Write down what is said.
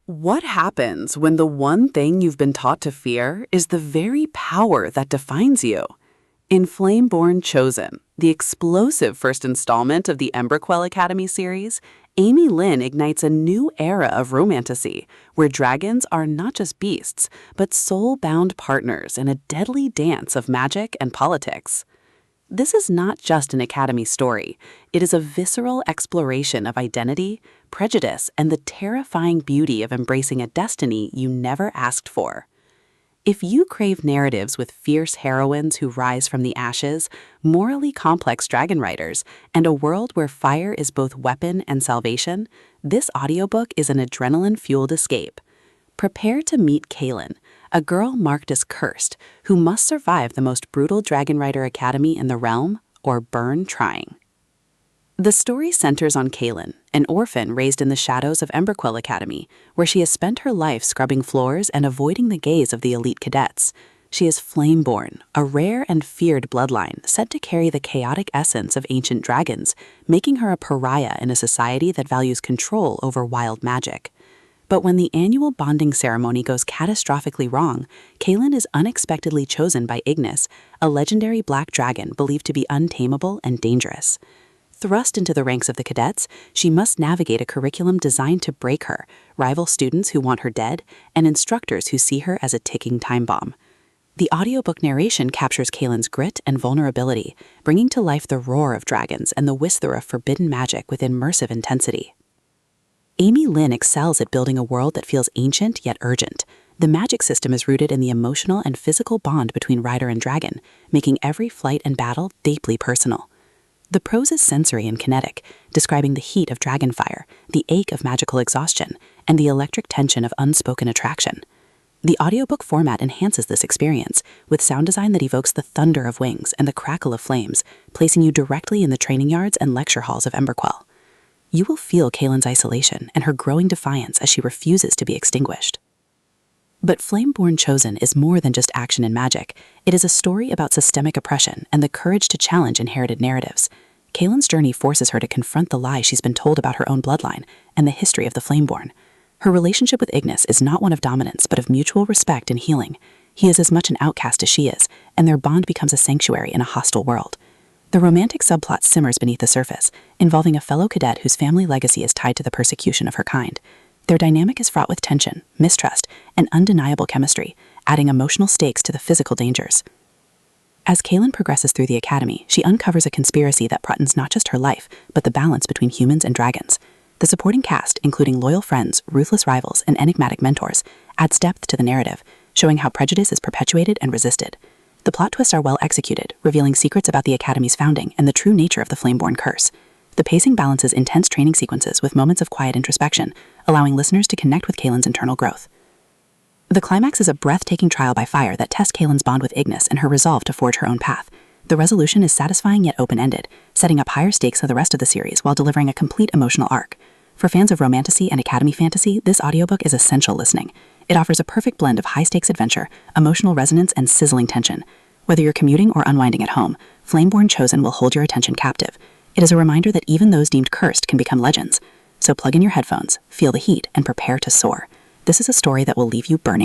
What happens when the one thing you've been taught to fear is the very power that defines you? In Flameborne Chosen, the explosive first installment of the Emberquell Academy series, Aimee Lynn ignites a new era of romantasy, where dragons are not just beasts, but soul-bound partners in a deadly dance of magic and politics. This is not just an Academy story. It is a visceral exploration of identity, prejudice, and the terrifying beauty of embracing a destiny you never asked for. If you crave narratives with fierce heroines who rise from the ashes, morally complex dragon riders, and a world where fire is both weapon and salvation, this audiobook is an adrenaline-fueled escape. Prepare to meet Kaelen, a girl marked as cursed, who must survive the most brutal Dragon Rider Academy in the realm, or burn trying. The story centers on Kaelen, an orphan raised in the shadows of Emberquell Academy, where she has spent her life scrubbing floors and avoiding the gaze of the elite cadets. She is Flameborne, a rare and feared bloodline said to carry the chaotic essence of ancient dragons, making her a pariah in a society that values control over wild magic. But when the annual bonding ceremony goes catastrophically wrong, Kaelen is unexpectedly chosen by Ignis, a legendary black dragon believed to be untamable and dangerous. Thrust into the ranks of the cadets, she must navigate a curriculum designed to break her, rival students who want her dead, and instructors who see her as a ticking time bomb. The audiobook narration captures Kaelen's grit and vulnerability, bringing to life the roar of dragons and the whisper of forbidden magic with immersive intensity. Aimee Lynn excels at building a world that feels ancient yet urgent. The magic system is rooted in the emotional and physical bond between rider and dragon, making every fight and battle deeply personal. The prose is sensory and kinetic, describing the heat of dragon fire, the ache of magical exhaustion, and the electric tension of unspoken attraction. The audiobook format enhances this experience, with sound design that evokes the thunder of wings and the crackle of flames, placing you directly in the training yards and lecture halls of Emberquell. You will feel Kaelen's isolation and her growing defiance as she refuses to be extinguished. But Flameborne Chosen is more than just action and magic. It is a story about systemic oppression and the courage to challenge inherited narratives. Kaelen's journey forces her to confront the lies she's been told about her own bloodline and the history of the Flameborne. Her relationship with Ignis is not one of dominance, but of mutual respect and healing. He is as much an outcast as she is, and their bond becomes a sanctuary in a hostile world. The romantic subplot simmers beneath the surface, involving a fellow cadet whose family legacy is tied to the persecution of her kind. Their dynamic is fraught with tension, mistrust, and undeniable chemistry, adding emotional stakes to the physical dangers. As Kaelen progresses through the academy, she uncovers a conspiracy that threatens not just her life, but the balance between humans and dragons. The supporting cast, including loyal friends, ruthless rivals, and enigmatic mentors, adds depth to the narrative, showing how prejudice is perpetuated and resisted. The plot twists are well executed, revealing secrets about the Academy's founding and the true nature of the Flameborne curse. The pacing balances intense training sequences with moments of quiet introspection, allowing listeners to connect with Kaelen's internal growth. The climax is a breathtaking trial by fire that tests Kaelen's bond with Ignis and her resolve to forge her own path. The resolution is satisfying yet open-ended, setting up higher stakes for the rest of the series while delivering a complete emotional arc. For fans of romantasy and Academy fantasy, this audiobook is essential listening. It offers a perfect blend of high-stakes adventure, emotional resonance, and sizzling tension. Whether you're commuting or unwinding at home, Flameborne Chosen will hold your attention captive. It is a reminder that even those deemed cursed can become legends. So plug in your headphones, feel the heat, and prepare to soar. This is a story that will leave you burning.